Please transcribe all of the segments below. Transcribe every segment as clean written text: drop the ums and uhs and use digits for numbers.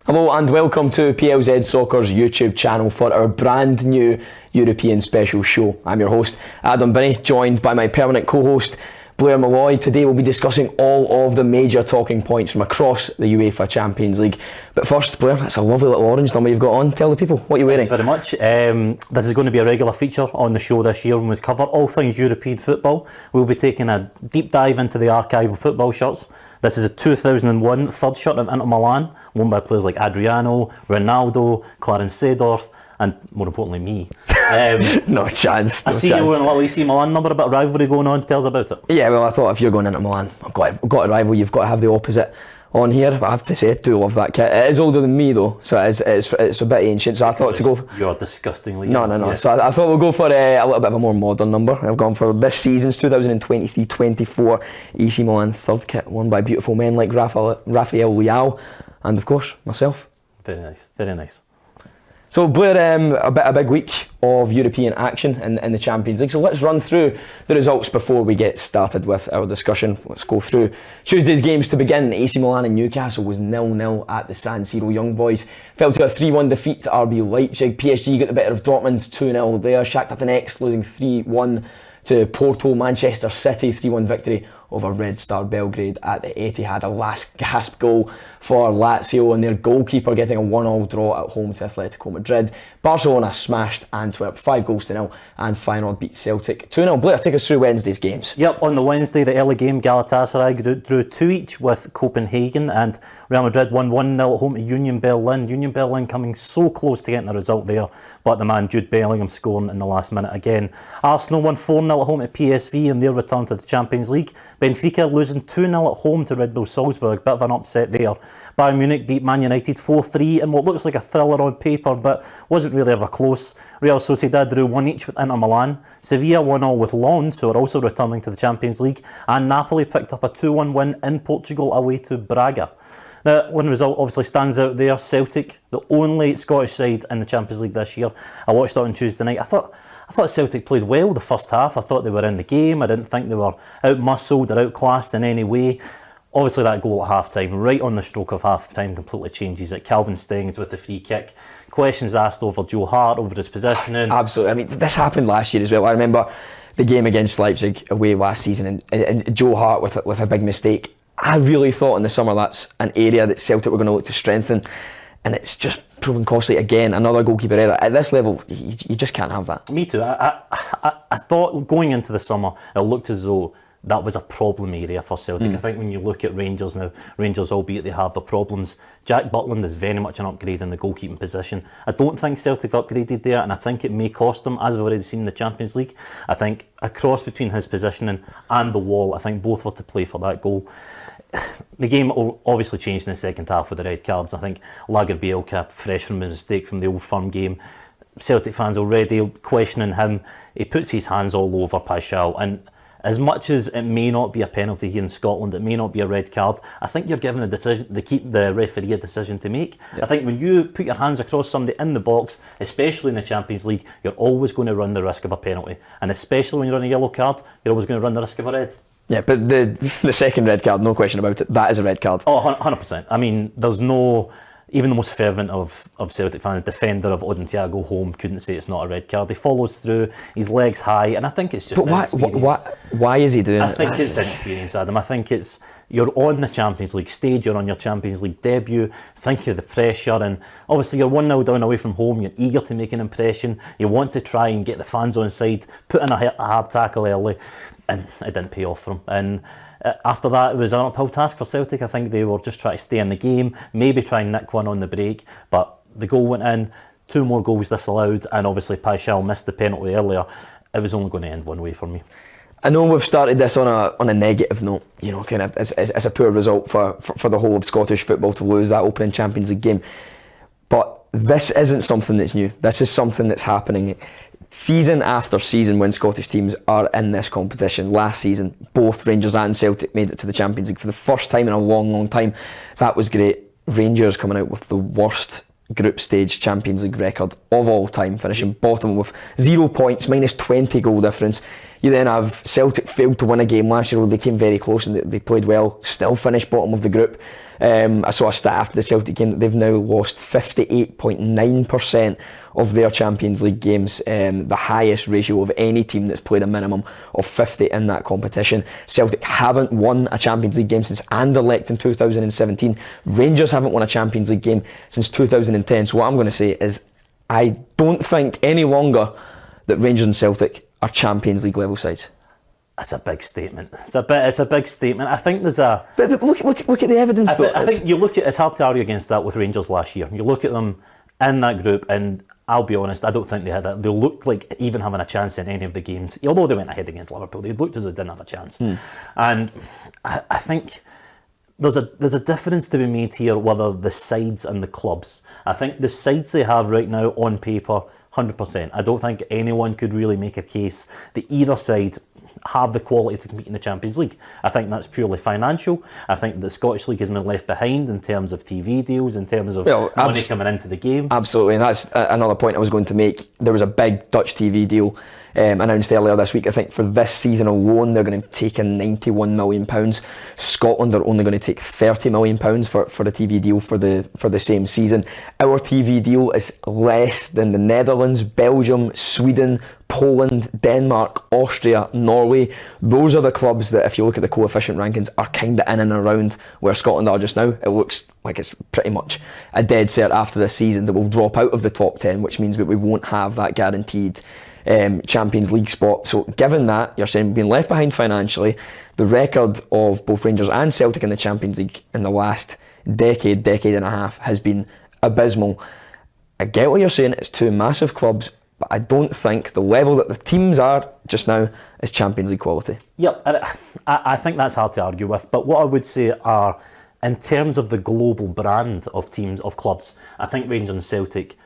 Hello and welcome to PLZ Soccer's YouTube channel for our brand new European special show. I'm your host Adam Binnie, joined by my permanent co-host Blair Malloy. Today we'll be discussing all of the major talking points from across the UEFA Champions League. But first, Blair, that's a lovely little orange number you've got on. Tell the people what you're wearing. Thanks very much. This is going to be a regular feature on the show this year when we cover all things European football. We'll be taking a deep dive into the archive of football shirts. This is a 2001 third shirt of Inter Milan, worn by players like Adriano, Ronaldo, Clarence Seedorf, and more importantly me. No chance. I see you wearing a little AC Milan number, a bit of rivalry going on. Tell us about it. Yeah, well, I thought if you're going into Milan, I've got a rival, you've got to have the opposite on here. But I have to say, I do love that kit. It is older than me though, so it's a bit ancient. So I thought to go. You're disgustingly No. Yes. So I thought we'll go for a little bit of a more modern number. I've gone for this season's 2023-24 AC Milan third kit, worn by beautiful men like Rafael Leao, and of course myself. Very nice. Very nice. So Blair, a big week of European action in the Champions League. So let's run through the results before we get started with our discussion. Let's go through Tuesday's games to begin. AC Milan and Newcastle was 0-0 at the San Siro. Young Boys fell to a 3-1 defeat to RB Leipzig. PSG got the better of Dortmund 2-0 there. Shakhtar Donetsk losing 3-1 to Porto. Manchester City 3-1 victory over Red Star Belgrade at the Etihad. A last gasp goal for Lazio and their goalkeeper getting a 1-1 draw at home to Atletico Madrid. Barcelona smashed Antwerp 5-0 and Feyenoord beat Celtic 2-0. Blair, take us through Wednesday's games. Yep, on the Wednesday, the early game, Galatasaray drew 2 each with Copenhagen, and Real Madrid won 1-0 at home to Union Berlin. Union Berlin coming so close to getting a result there, but the man Jude Bellingham scoring in the last minute again. Arsenal won 4-0 at home to PSV in their return to the Champions League. Benfica losing 2-0 at home to Red Bull Salzburg, bit of an upset there. Bayern Munich beat Man United 4-3 in what looks like a thriller on paper, but wasn't really ever close. Real Sociedad drew 1 each with Inter Milan. Sevilla 1-1 with Lens, who are also returning to the Champions League, and Napoli picked up a 2-1 win in Portugal away to Braga. Now, one result obviously stands out there. Celtic, the only Scottish side in the Champions League this year. I watched it on Tuesday night. I thought Celtic played well the first half. I thought they were in the game. I didn't think they were out-muscled or outclassed in any way. Obviously that goal at half-time, right on the stroke of half-time, completely changes it. Calvin Stengs with the free kick. Questions asked over Joe Hart, over his positioning. Absolutely. I mean, this happened last year as well. I remember the game against Leipzig away last season and Joe Hart with a big mistake. I really thought in the summer that's an area that Celtic were going to look to strengthen, and it's just proven costly again. Another goalkeeper error. At this level, you just can't have that. Me too. I thought going into the summer, it looked as though that was a problem area for Celtic. I think when you look at Rangers now, Rangers, albeit they have their problems, Jack Butland is very much an upgrade in the goalkeeping position. I don't think Celtic upgraded there, and I think it may cost them, as we've already seen in the Champions League. I think a cross between his positioning and the wall, I think both were to play for that goal. The game obviously changed in the second half with the red cards. I think Lagerbielke, fresh from a mistake from the Old Firm game, Celtic fans already questioning him. He puts his hands all over Paschal, and as much as it may not be a penalty here in Scotland, it may not be a red card, I think you're giving the referee a decision to make. Yeah. I think when you put your hands across somebody in the box, especially in the Champions League, you're always going to run the risk of a penalty. And especially when you're on a yellow card, you're always going to run the risk of a red. Yeah, but the second red card, no question about it, that is a red card. Oh, 100%. I mean, there's no... Even the most fervent of Celtic fans, defender of Odin Thiago Holm, couldn't say it's not a red card. He follows through, his legs high, and I think it's just why is he doing it? I think it's inexperience, Adam. I think it's, you're on the Champions League stage, you're on your Champions League debut, think of the pressure, and obviously you're 1-0 down away from home, you're eager to make an impression, you want to try and get the fans on side, put in a hard tackle early, and it didn't pay off for him. And after that, it was an uphill task for Celtic. I think they were just trying to stay in the game, maybe try and nick one on the break, but the goal went in, 2 more goals disallowed, and obviously Paschal missed the penalty earlier. It was only going to end one way for me. I know we've started this on a negative note, you know, kind of as a poor result for the whole of Scottish football to lose that opening Champions League game, but this isn't something that's new. This is something that's happening season after season when Scottish teams are in this competition. Last season, both Rangers and Celtic made it to the Champions League for the first time in a long time. That was great. Rangers coming out with the worst group stage Champions League record of all time, finishing bottom with 0 points, minus 20 goal difference. You then have Celtic failed to win a game last year, they came very close and they played well, still finished bottom of the group. I saw a stat after the Celtic game that they've now lost 58.9% of their Champions League games, the highest ratio of any team that's played a minimum of 50 in that competition. Celtic haven't won a Champions League game since Anderlecht in 2017. Rangers haven't won a Champions League game since 2010. So what I'm going to say is, I don't think any longer that Rangers and Celtic are Champions League level sides. That's a big statement. It's a big statement. I think there's a... But look at the evidence, I think you look at... It's hard to argue against that with Rangers last year. You look at them in that group, and I'll be honest, I don't think they had that. They looked like even having a chance in any of the games. Although they went ahead against Liverpool, they looked as though they didn't have a chance. And I think there's a difference to be made here, whether the sides and the clubs. I think the sides they have right now on paper, 100%. I don't think anyone could really make a case that either side have the quality to compete in the Champions League. I think that's purely financial. I think the Scottish League has been left behind in terms of TV deals, in terms of money coming into the game. Absolutely, and that's another point I was going to make. There was a big Dutch TV deal announced earlier this week. I think for this season alone they're going to take in £91 million. Scotland are only going to take £30 million for a TV deal for the same season. Our TV deal is less than the Netherlands, Belgium, Sweden, Poland, Denmark, Austria, Norway. Those are the clubs that, if you look at the coefficient rankings, are kind of in and around where Scotland are just now. It looks like it's pretty much a dead cert after this season that we'll drop out of the top 10, which means that we won't have that guaranteed Champions League spot. So given that, you're saying being left behind financially, the record of both Rangers and Celtic in the Champions League in the last decade and a half has been abysmal. I get what you're saying, it's two massive clubs, but I don't think the level that the teams are just now is Champions League quality. Yep, I think that's hard to argue with, but what I would say are, in terms of the global brand of teams, of clubs, I think Rangers and Celtic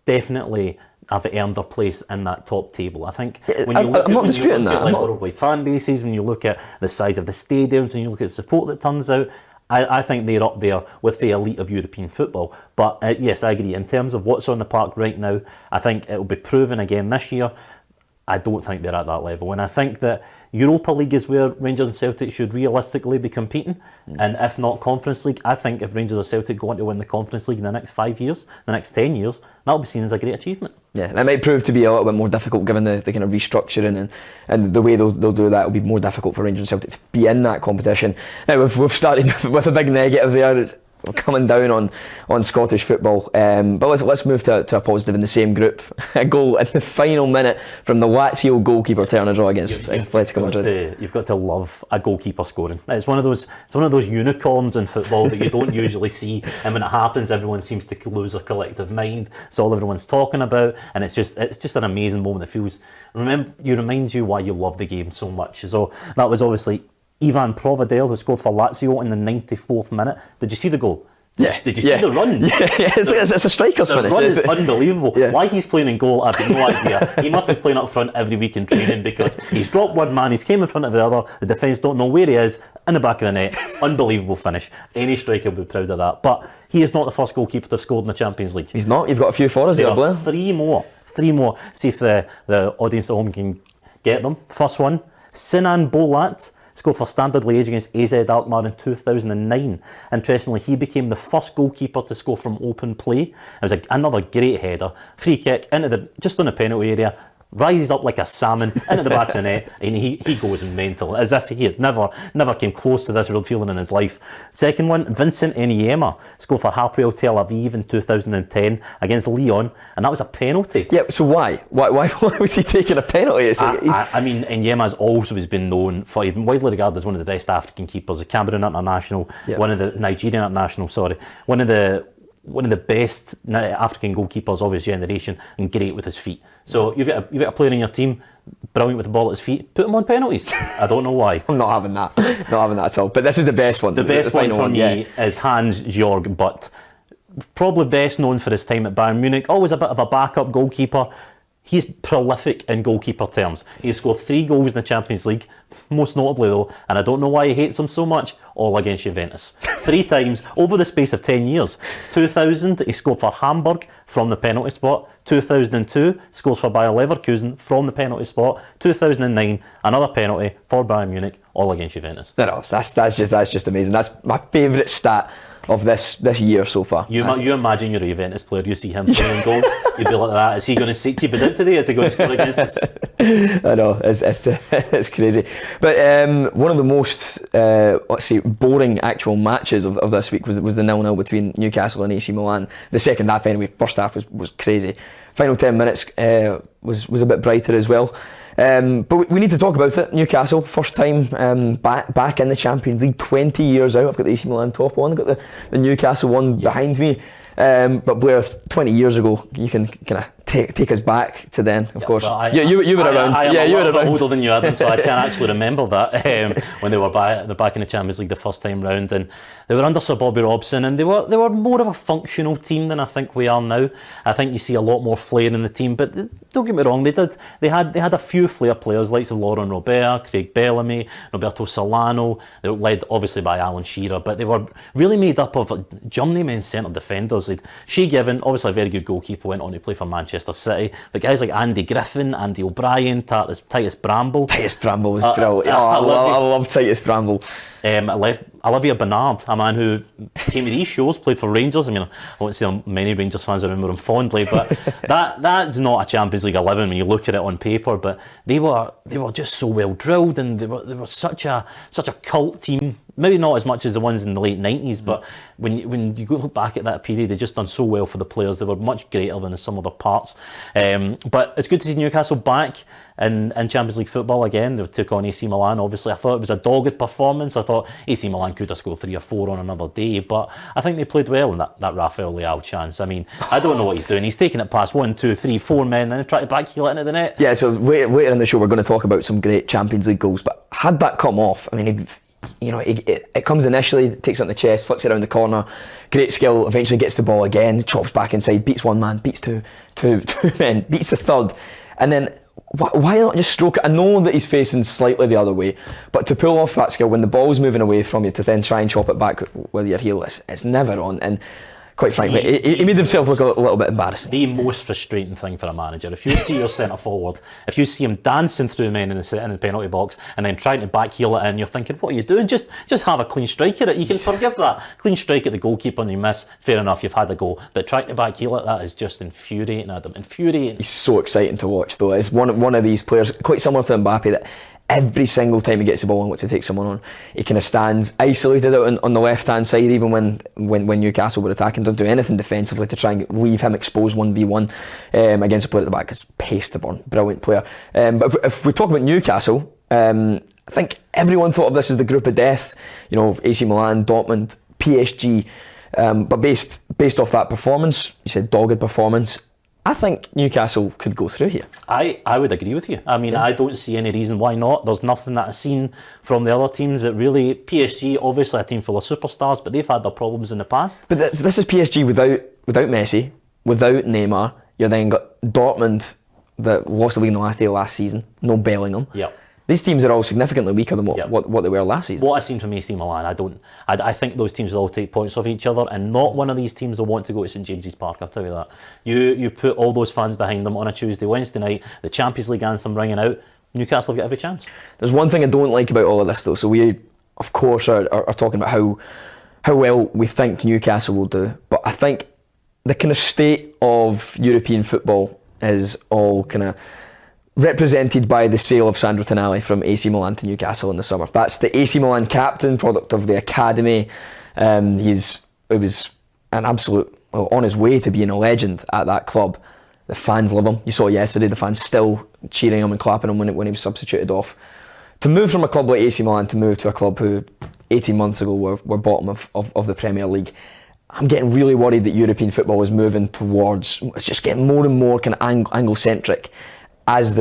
definitely have earned their place in that top table. I think when you look at worldwide fan bases, when you look at the size of the stadiums, and you look at the support that turns out, I think they're up there with the elite of European football. But yes, I agree. In terms of what's on the park right now, I think it will be proven again this year. I don't think they're at that level. And I think that Europa League is where Rangers and Celtic should realistically be competing. And if not Conference League, I think if Rangers or Celtic go on to win the Conference League in the next 5 years, the next 10 years, that'll be seen as a great achievement. Yeah, and it might prove to be a little bit more difficult given the kind of restructuring and the way they'll do that. It'll be more difficult for Rangers and Celtic to be in that competition. Now, we've started with a big negative there. We're coming down on Scottish football, but let's move to a positive in the same group. A goal in the final minute from the Lazio goalkeeper to turn a draw against Atletico Madrid. You've got to love a goalkeeper scoring. It's one of those unicorns in football that you don't usually see, and when it happens, everyone seems to lose their collective mind. It's all everyone's talking about, and it's just an amazing moment. It reminds you why you love the game so much. So that was obviously Ivan Provedel, who scored for Lazio in the 94th minute. Did you see the goal? Yeah. Did you see the run? Yeah, it's a striker's finish. The run is unbelievable. Yeah. Why he's playing in goal, I've got no idea. He must be playing up front every week in training, because he's dropped one man, he's came in front of the other, the defence don't know where he is, in the back of the net. Unbelievable finish. Any striker would be proud of that. But he is not the first goalkeeper to have scored in the Champions League. He's not. You've got a few for us there, Blair. Three more. See if the audience at home can get them. First one, Sinan Bolat scored for Standard Liège against AZ Alkmaar in 2009. Interestingly, he became the first goalkeeper to score from open play. It was another great header, free kick into just on the penalty area, rises up like a salmon into the back of the net, and he goes mental, as if he has never came close to this real feeling in his life. Second one, Vincent Enyema scored for Hapoel Tel Aviv in 2010 against Lyon, and that was a penalty. Yeah, so why was he taking a penalty? I mean, Enyema's always been known for, he's widely regarded as one of the best African keepers, the Cameroon international, one of the Nigerian international, one of the best African goalkeepers of his generation, and great with his feet. So you've got a player in your team, brilliant with the ball at his feet, put him on penalties. I don't know why. I'm not having that. Not having that at all. But this is the best one. The best one for me is Hans-Jörg Butt. Probably best known for his time at Bayern Munich. Always a bit of a backup goalkeeper. He's prolific in goalkeeper terms. He scored 3 goals in the Champions League, most notably though, and I don't know why he hates them so much, all against Juventus. 3 times over the space of 10 years. 2000, he scored for Hamburg from the penalty spot. 2002, scores for Bayer Leverkusen from the penalty spot. 2009, another penalty for Bayern Munich, all against Juventus. No, that's just amazing. That's my favourite stat of this year so far. You imagine you're a Juventus player, you see him playing goals, you'd be like that. Is he going to keep us out today? Is he going to score against us? I know, it's crazy. But one of the most, boring actual matches of this week was the 0-0 between Newcastle and AC Milan. The second half anyway, first half was crazy. Final 10 minutes was a bit brighter as well. But we need to talk about it. Newcastle, first time back in the Champions League, 20 years out. I've got the AC Milan top one, I've got the Newcastle one behind me. But Blair, 20 years ago, you can kind of take us back to then, of course. You were around. You were around. Older than you, Adam, so I can't actually remember that when they were back in the Champions League the first time round, and they were under Sir Bobby Robson, and they were more of a functional team than I think we are now. I think you see a lot more flair in the team, but don't get me wrong, they had a few flair players, likes of Laurent Robert, Craig Bellamy, Roberto Solano. They were led obviously by Alan Shearer, but they were really made up of journeyman centre defenders. Shea Given, obviously a very good goalkeeper, went on to play for Manchester City, but guys like Andy Griffin, Andy O'Brien, Titus Bramble. Titus Bramble was brilliant. I love Titus Bramble. Olivia Bernard, a man who came to these shows, played for Rangers. I mean, I won't say many Rangers fans remember him fondly, but that's not a Champions League 11 when you look at it on paper. But they were just so well drilled, and they were such a cult team. Maybe not as much as the ones in the late 90s, but when you go look back at that period, they just done so well for the players. They were much greater than the sum of their parts. But it's good to see Newcastle back in Champions League football again. They took on AC Milan. Obviously, I thought it was a dogged performance. I thought AC Milan could have scored 3 or 4 on another day, but I think they played well in that Rafael Leao chance. I mean, I don't know what he's doing. He's taking it past 1, 2, 3, 4 men, and then trying to backheel it into the net. Yeah, so later in the show we're going to talk about some great Champions League goals, but had that come off, I mean, it comes initially, takes it on the chest, flicks it around the corner, great skill, eventually gets the ball again, chops back inside, beats one man, beats two men, beats the third, and then why not just stroke it? I know that he's facing slightly the other way, but to pull off that skill when the ball's moving away from you, to then try and chop it back with your heel, it's never on. And quite frankly, he made himself look a little bit embarrassing. The most frustrating thing for a manager, if you see your centre forward, if you see him dancing through men in the penalty box and then trying to backheel it in, you're thinking, what are you doing? Just have a clean strike at it. You can forgive that. Clean strike at the goalkeeper and you miss, fair enough, you've had a goal. But trying to backheel it, that is just infuriating, Adam. Infuriating. He's so exciting to watch, though. It's one of these players, quite similar to Mbappe, that every single time he gets the ball and wants to take someone on, he kind of stands isolated out on the left hand side, even when Newcastle were attacking, doesn't do anything defensively to try and leave him exposed 1v1 against a player at the back. It's pace to burn, brilliant player. But if we talk about Newcastle, I think everyone thought of this as the group of death, AC Milan, Dortmund, PSG, but based off that performance, you said dogged performance, I think Newcastle could go through here. I would agree with you. I mean, I don't see any reason why not. There's nothing that I've seen from the other teams that really... PSG, obviously a team full of superstars, but they've had their problems in the past. But this is PSG without Messi, without Neymar. You then got Dortmund that lost the league in the last day of last season. No Bellingham. Yep. These teams are all significantly weaker than what they were last season. What I've seen from AC Milan, I think those teams will all take points off each other, and not one of these teams will want to go to St James's Park, I'll tell you that. You put all those fans behind them on a Tuesday, Wednesday night, the Champions League anthem ringing out, Newcastle have got every chance. There's one thing I don't like about all of this though, so we of course are talking about how well we think Newcastle will do, but I think the kind of state of European football is all kind of represented by the sale of Sandro Tonali from AC Milan to Newcastle in the summer. That's the AC Milan captain, product of the academy. It was an absolute, on his way to being a legend at that club. The fans love him. You saw yesterday, the fans still cheering him and clapping him when he was substituted off. To move from a club like AC Milan to move to a club who 18 months ago were bottom of the Premier League, I'm getting really worried that European football is moving towards, it's just getting more and more kind of angle-centric as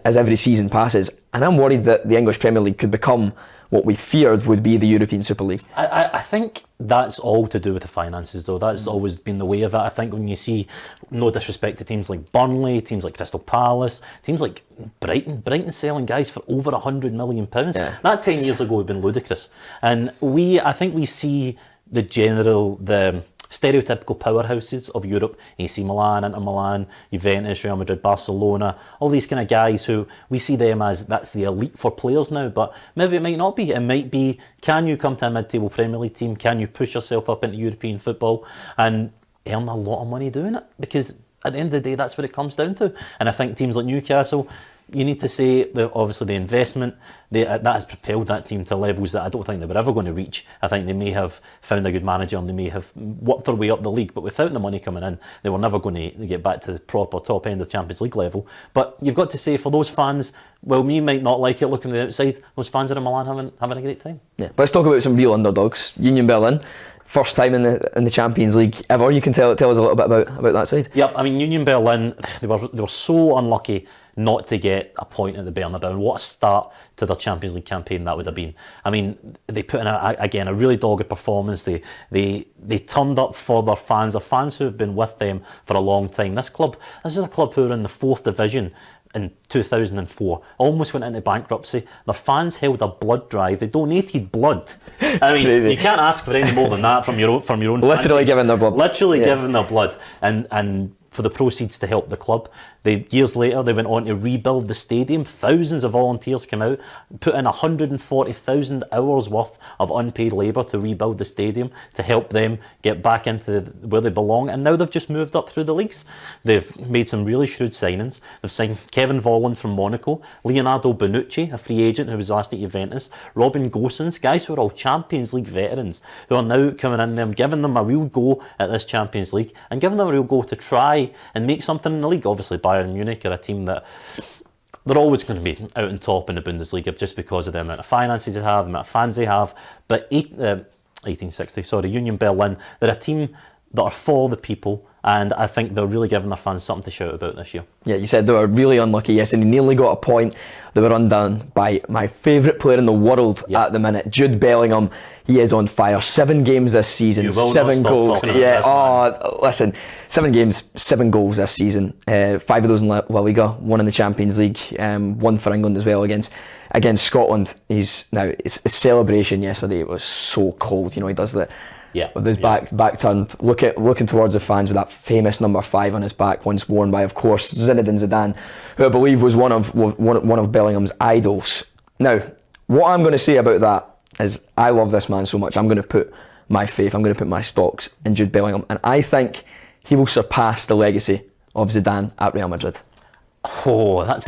every season passes, and I'm worried that the English Premier League could become what we feared would be the European Super League. I think that's all to do with the finances though. That's always been the way of it. I think when you see, no disrespect to teams like Burnley, teams like Crystal Palace, teams like Brighton selling guys for over £100 million. Yeah. That 10 years ago would have been ludicrous. And I think we see the stereotypical powerhouses of Europe, AC Milan, Inter Milan, Juventus, Real Madrid, Barcelona, all these kind of guys who we see them as that's the elite for players now, but maybe it might not be. It might be, can you come to a mid-table Premier League team? Can you push yourself up into European football and earn a lot of money doing it? Because at the end of the day, that's what it comes down to. And I think teams like Newcastle, you need to say that obviously the investment that has propelled that team to levels that I don't think they were ever going to reach. I think they may have found a good manager and they may have worked their way up the league, but without the money coming in, they were never going to get back to the proper top end of Champions League level. But you've got to say, for those fans, well, me might not like it looking at the outside, those fans are in Milan having a great time. Yeah. Let's talk about some real underdogs. Union Berlin. First time in the Champions League ever. You can tell us a little bit about that side. Yep, I mean Union Berlin, they were so unlucky not to get a point at the Bernabeu. And what a start to their Champions League campaign that would have been. I mean, they put in a really dogged performance. They turned up for their fans who have been with them for a long time. This is a club who are in the 4th division in 2004, almost went into bankruptcy. Their fans held a blood drive. They donated blood. I mean, crazy. You can't ask for any more than that from your own. Literally giving their blood. Literally giving their blood, and for the proceeds to help the club. Years later, they went on to rebuild the stadium. Thousands of volunteers came out, put in 140,000 hours worth of unpaid labour to rebuild the stadium, to help them get back into where they belong. And now they've just moved up through the leagues. They've made some really shrewd signings. They've signed Kevin Volland from Monaco, Leonardo Bonucci, a free agent who was last at Juventus, Robin Gosens, guys who are all Champions League veterans, who are now coming in there, giving them a real go at this Champions League, and giving them a real go to try and make something in the league. Obviously, Bayern Munich are a team that they're always going to be out on top in the Bundesliga just because of the amount of finances they have, the amount of fans they have. But 1860, Union Berlin, they're a team that are for the people, and I think they're really giving their fans something to shout about this year. Yeah, you said they were really unlucky, yes, and they nearly got a point. They were undone by my favourite player in the world at the minute, Jude Bellingham. He is on fire. 7 games this season, 7 goals. Listen, 7 games, 7 goals this season. 5 of those in La Liga, 1 in the Champions League, 1 for England as well against Scotland. His celebration yesterday was so cold. He does that. Yeah, with his back turned, looking towards the fans with that famous number 5 on his back, once worn by, of course, Zinedine Zidane, who I believe was one of Bellingham's idols. Now, what I'm going to say about that is I love this man so much. I'm going to put my faith, I'm going to put my stocks in Jude Bellingham, and I think he will surpass the legacy of Zidane at Real Madrid. Oh, I'm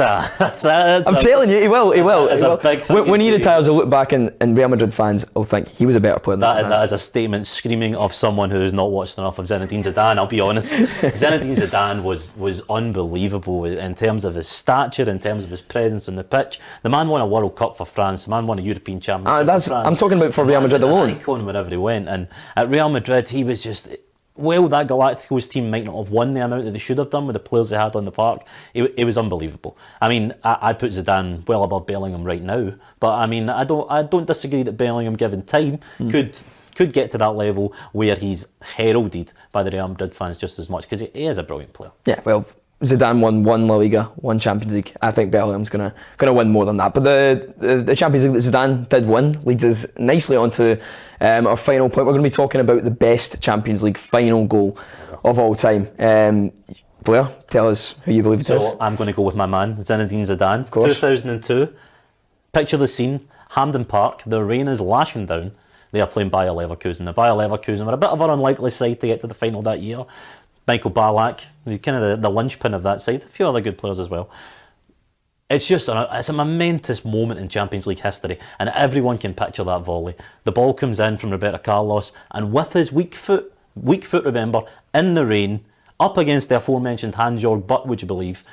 telling you, he will. It's a big thing. When he retires, I'll look back and Real Madrid fans will think he was a better player than Zidane. That is a statement screaming of someone who has not watched enough of Zinedine Zidane, I'll be honest. Zinedine Zidane was unbelievable in terms of his stature, in terms of his presence on the pitch. The man won a World Cup for France, the man won a European Championship for France. I'm talking about for Real Madrid alone. He was an icon wherever he went, and at Real Madrid he was just... Well, that Galacticos team might not have won the amount that they should have done with the players they had on the park. It was unbelievable. I mean, I put Zidane well above Bellingham right now, but I mean, I don't disagree that Bellingham, given time, could get to that level where he's heralded by the Real Madrid fans just as much, because he is a brilliant player. Yeah, well, Zidane won 1 La Liga, 1 Champions League. I think Bellingham's gonna win more than that. But the Champions League that Zidane did win leads us nicely onto our final point. We're going to be talking about the best Champions League final goal of all time. Blair, tell us who you believe it is. So I'm going to go with my man, Zinedine Zidane. 2002. Picture the scene. Hampden Park. The rain is lashing down. They are playing Bayer Leverkusen. The Bayer Leverkusen were a bit of an unlikely side to get to the final that year. Michael Ballack, kind of the linchpin of that side. A few other good players as well. It's a momentous moment in Champions League history, and everyone can picture that volley. The ball comes in from Roberto Carlos, and with his weak foot, remember, in the rain, up against the aforementioned Hans-Jörg Butt, would you believe,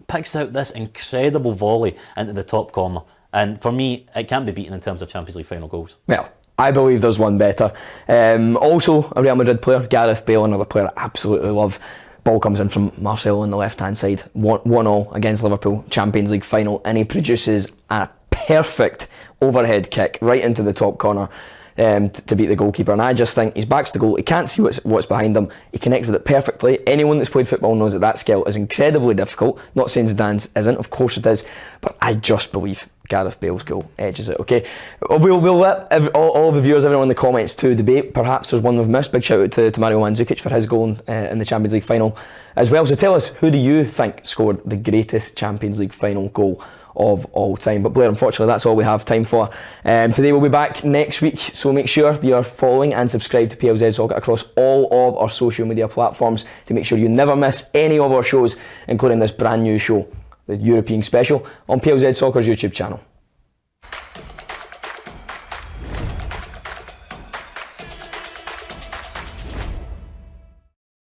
picks out this incredible volley into the top corner. And for me, it can't be beaten in terms of Champions League final goals. Well, I believe there's one better. Also, a Real Madrid player, Gareth Bale, another player I absolutely love. Ball comes in from Marcelo on the left-hand side, 1-0 against Liverpool, Champions League final, and he produces a perfect overhead kick right into the top corner. to beat the goalkeeper, and I just think his back's to goal. He can't see what's behind him. He connects with it perfectly. Anyone that's played football knows that skill is incredibly difficult. Not saying Zidane's isn't, of course it is, but I just believe Gareth Bale's goal edges it. Okay, we'll let all of the viewers, everyone in the comments to debate. Perhaps there's one we've missed. Big shout out to Mario Mandzukic for his goal in the Champions League final as well. So tell us, who do you think scored the greatest Champions League final goal of all time? But Blair, unfortunately that's all we have time for today. We'll be back next week, so make sure you're following and subscribe to PLZ Soccer across all of our social media platforms to make sure you never miss any of our shows, including this brand new show, the European special, on PLZ Soccer's YouTube channel.